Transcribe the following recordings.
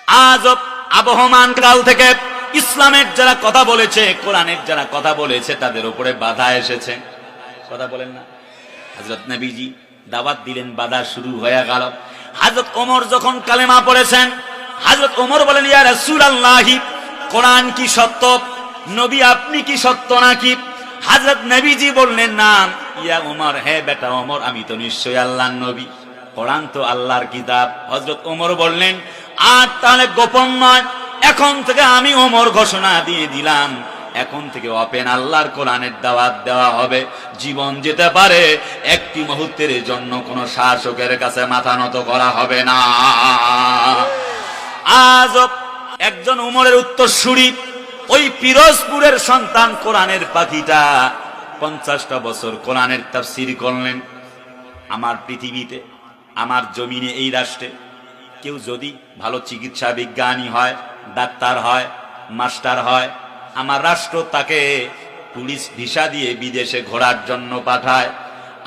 আজ আবহমান কাল থেকে ইসলামের যারা কথা বলেছে, কোরআনের যারা কথা বলেছে, তাদের উপরে বাধা এসেছে। কথা বলেন না? হযরত নবীজি দাওয়াত দিলেন, বাধা শুরু হয়ে গেল। হযরত ওমর যখন কালেমা পড়েছেন, হযরত ওমর বলেন, ইয়া রাসূলুল্লাহ, কোরআন কি সত্য? নবী আপনি কি সত্য নাকি? হযরত নবীজি বললেন, না। ইয়া ওমর, হে বেটা ওমর, আমি তো নিশ্চয়ই আল্লাহর নবী, কোরআন তো আল্লাহর কিতাব। হযরত ওমর বললেন, আর তাহলে গোপন নয়, এখন থেকে আমি ওমর ঘোষণা দিয়ে দিলাম, এখন থেকে ওপেন আল্লাহর কোরআনের দাওয়াত দেওয়া হবে। জীবন যেতে পারে, একটি মুহূর্তের জন্য কোন শাসকের কাছে মাথা নত করা হবে না। আজ একজন উমরের উত্তরসূরি, ওই পিরোজপুরের সন্তান কোরআনের পাখিটা 50টা বছর কোরআনের তাফসীর করলেন। আমার পৃথিবীতে, আমার জমিনে, এই রাষ্ট্রে কেউ যদি ভালো চিকিৎসা বিজ্ঞানী হয়, ডাক্তার হয়, মাস্টার হয়, আমার রাষ্ট্র তাকে পুলিশ ভিসা দিয়ে বিদেশে ঘোরার জন্য পাঠায়।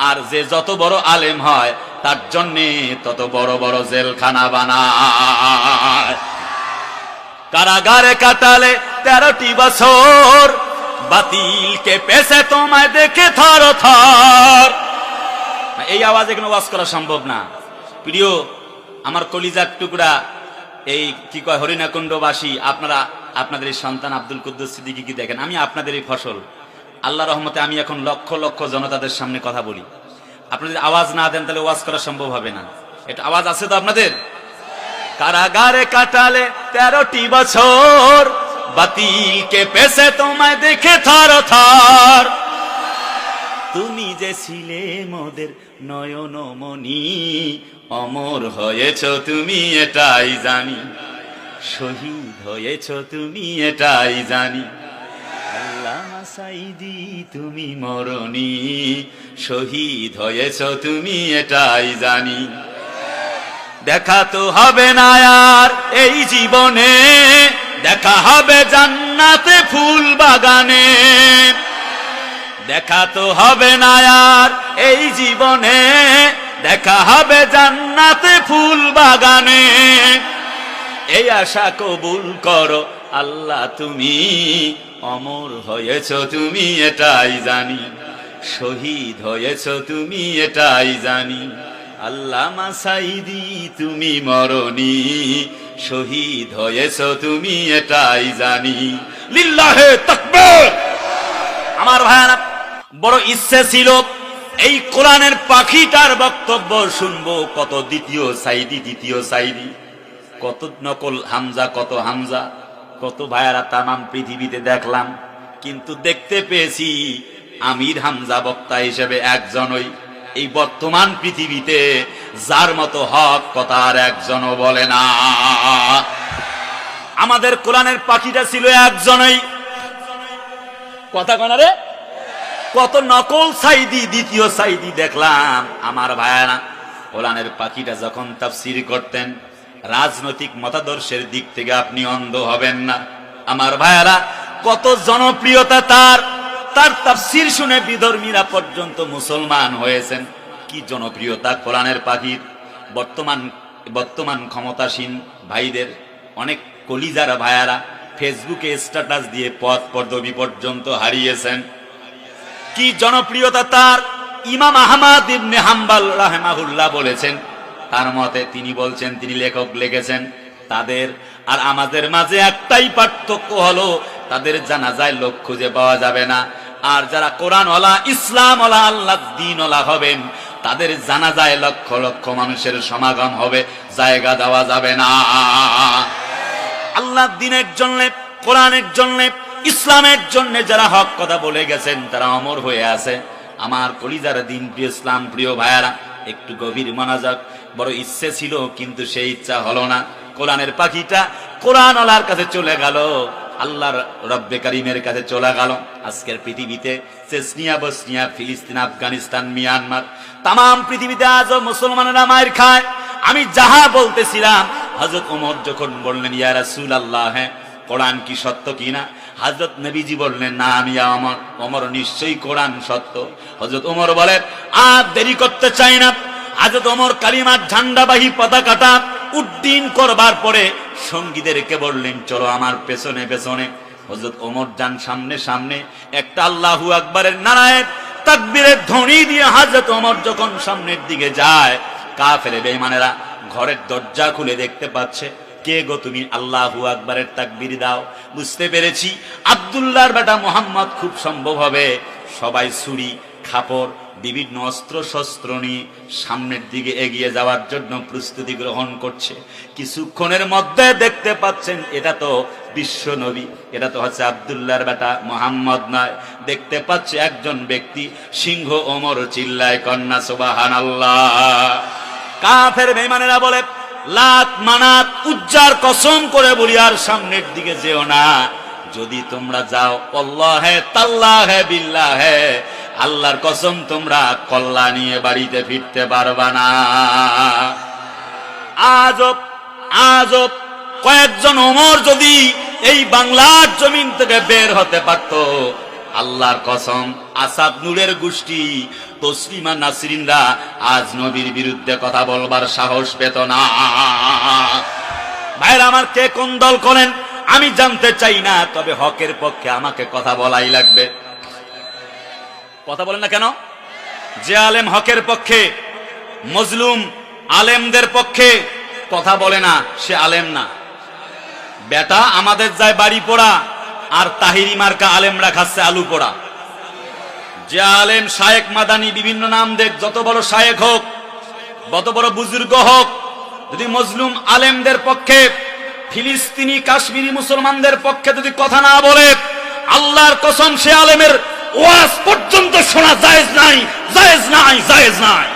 আর যে যত বড় আলেম হয়, তার জন্যে তত বড় বড় জেলখানা বানায়। কারাগারে কাটালে 13টি বছর, বাতিলকে পেছে তোমায় দেখে থর থর। এই আওয়াজ এখানে ওয়াজ করা সম্ভব না। প্রিয় আমার কলিজার টুকরা, এই কি কয় হরিণাকুণ্ডবাসী, আপনারা আপনাদের এই সন্তান আব্দুল কুদ্দুস সিদ্দিকী কি দেখেন? আমি আপনাদের এই ফসল। আল্লাহ রহমতে আমি এখন লক্ষ লক্ষ জনতাদের সামনে কথা বলি। আপনাদের আওয়াজ না দেন তাহলে ওয়াজ করা সম্ভব হবে না। এটা আওয়াজ আছে তো আপনাদের? কারাগারে কাটালে 13টি বছর, বাতিলকে পেছে তোমায় দেখে থর থর। তুমি যে ছিলে মোদের নয়নমণি, অমর হয়েছ তুমি এটাই জানি, শহীদ হয়েছ তুমি এটাই জানি। আল্লামা সাঈদী তুমি মরণি, শহীদ হয়েছ তুমি এটাই জানি। দেখা তো হবে না আর এই জীবনে, দেখা হবে জান্নাতে ফুল বাগানে। দেখা তো হবে না আর এই জীবনে, দেখা হবে জান্নাতে ফুল বাগানে। এই আশা কবুল করো আল্লাহ তুমি, অমর হয়েছ তুমি এটাই জানি, শহীদ হয়েছ তুমি এটাই জানি। আল্লামা সাঈদী তুমি মরণি, শহীদ হয়েছ তুমি এটাই জানি। লিল্লাহে তাকবীর। আমার ভাইরা, বড় ইচ্ছে ছিল এই কোরআনের পাখিটার বক্তব্য শুনবো। কত দ্বিতীয় সাঈদী, দ্বিতীয় সাঈদী, কত নকল হামজা, কত হামজা, কত ভাইয়ারা তামাম পৃথিবীতে দেখলাম, কিন্তু দেখতে পেয়েছি আমির হামজা বক্তা হিসেবে একজনই এই বর্তমান পৃথিবীতে, যার মতো হক কথা আর একজনও বলে না। আমাদের কোরআনের পাখিটা ছিল একজনই। কথা কনারে, কত নকল সাঈদী, দ্বিতীয় সাঈদী দেখলাম। আমার ভাইয়ারা, কোরআনের পাখিটা যখন তাফসীর করতেন, রাজনৈতিক মতাদর্শের দিক থেকে আপনি অন্ধ হবেন না। আমার ভাইয়ারা, কত জনপ্রিয়তা তার, তার তাফসীর শুনে বিধর্মীরা পর্যন্ত মুসলমান হয়েছেন। কি জনপ্রিয়তা কোরআনের পাখির! বর্তমান ক্ষমতাসীন ভাইদের অনেক কলিজার ভাইয়ারা ফেসবুকে স্ট্যাটাস দিয়ে পদ পদবি পর্যন্ত হারিয়েছেন। কি জনপ্রিয়তা তার! ইমাম আহমদ ইবনে হাম্বল রাহিমাহুল্লাহ বলেছেন, তার মতে তিনি বলছেন, তিনি লেখক লিখেছেন, তাদের আর আমাদের মাঝে একটাই পার্থক্য হলো, তাদের জানাজায় লোক খুঁজে পাওয়া যাবে না। আর যারা কোরআন ওয়ালা, ইসলাম ওয়ালা, আল্লাহর দ্বীন ওয়ালা হবেন, তাদের জানাজায় লক্ষ লক্ষ মানুষের সমাগম হবে, জায়গা দেওয়া যাবে না। আল্লাহর দ্বীনের জন্য, কোরআনের জন্য, ইসলামের জন্য যারা হক কথা বলে গেছেন, তারা অমর হয়ে আছে। আমার কলিজার দ্বীন প্রিয়, ইসলাম প্রিয় ভাইয়ারা, একটু গভীর মনোযোগ। বড় ইচ্ছে ছিল, কিন্তু সেই ইচ্ছা হলো না। কোরআনের পাখিটা কোরআন ওয়ালার কাছে চলে গেল, আল্লাহর রব্বে কারিমের কাছে চলে গেল। আজকের পৃথিবীতে চেচনিয়া, বসনিয়া, ফিলিস্তিন, আফগানিস্তান, মিয়ানমার, তাম পৃথিবীতে আজও মুসলমানেরা মায়ের খায়। আমি যাহা বলতেছিলাম, হযরত ওমর যখন বললেন, ইয়া রাসূলুল্লাহ, হ্যাঁ কোরআন কি সত্য কিনা? হযরত নবীজি বললেন, না আমি ওমর, নিশ্চয়ই কোরআন সত্য। হযরত ওমর বলে, আর দেরি করতে চাই না। হযরত ওমর কালিমার ঝান্ডাবাহী পতাকাটা উড্ডীন করবার পরে সঙ্গীদেরকে বললেন, চলো আমার পেছনে পেছনে। হযরত ওমর যান সামনে সামনে। একটা আল্লাহু আকবারের নারায়ে তাকবীরের ধ্বনি দিয়ে হযরত ওমর যখন সামনের দিকে যায়, কাফের বেঈমানেরা ঘরের দরজা খুলে দেখতে পাচ্ছে, কে গো তুমি? আল্লাহু আকবারের তাকবীর দাও। বুঝতে পেরেছি আব্দুল্লাহর বেটা মুহাম্মদ খুব সম্ভব হবে। সবাই ছুরি খাপড় বিভিন্ন অস্ত্র শস্ত্র নিয়ে সামনের দিকে এগিয়ে যাওয়ার জন্য প্রস্তুতি গ্রহণ করছে। কিছুক্ষণের মধ্যে দেখতে পাচ্ছেন এটা তো বিশ্ব নবী, এটা তো হচ্ছে আব্দুল্লাহর বেটা মুহাম্মদ নয়। দেখতে পাচ্ছে একজন ব্যক্তি, সিংহ ওমর। চিল্লায় কন্যা সুবহানাল্লাহ। কাফের বেঈমানেরা বলে, লাত মানাত উজ্জার কসম করে বলি আর সামনের দিকে যেও না। যদি তোমরা যাও, আল্লাহে তাল্লাহে বিল্লাহে, আল্লাহর কসম তোমরা কল্লা নিয়ে বাড়িতে ফিরতে পারবা না। আজব আজব, কয়েকজন ওমর যদি এই বাংলার জমিন থেকে বের হতে পারত, আল্লাহর কসম আসাদ নূরের গোষ্ঠী তসলিমা নাসরিনরা আজ নবীর বিরুদ্ধে কথা বলবার সাহস পেত না। ভাইরা আমার, কে কোন দল করেন আমি জানতে চাই না, তবে হকের পক্ষে আমাকে কথা বলাই লাগবে। কথা বলেন না কেন? যে আলেম হকের পক্ষে, মজলুম আলেমদের পক্ষে কথা বলে না, সে আলেম না। বেটা আমাদের যায় বাড়ি পোড়া, আর তাহিরি মার্কা আলেমরা খাচ্ছে আলু পোড়া। যে আলেম শায়েখ মাদানি বিভিন্ন নাম দেখ, যত বড় শায়েখ হোক, যত বড় বুজুর্গ হোক, যদি মজলুম আলেমদের পক্ষে, ফিলিস্তিনি কাশ্মীরি মুসলমানদের পক্ষে যদি কথা না বলে, আল্লাহর কসম সে আলেমের ওয়াজ পর্যন্ত শোনা জায়েজ নাই, জায়েজ নাই, জায়েজ নাই।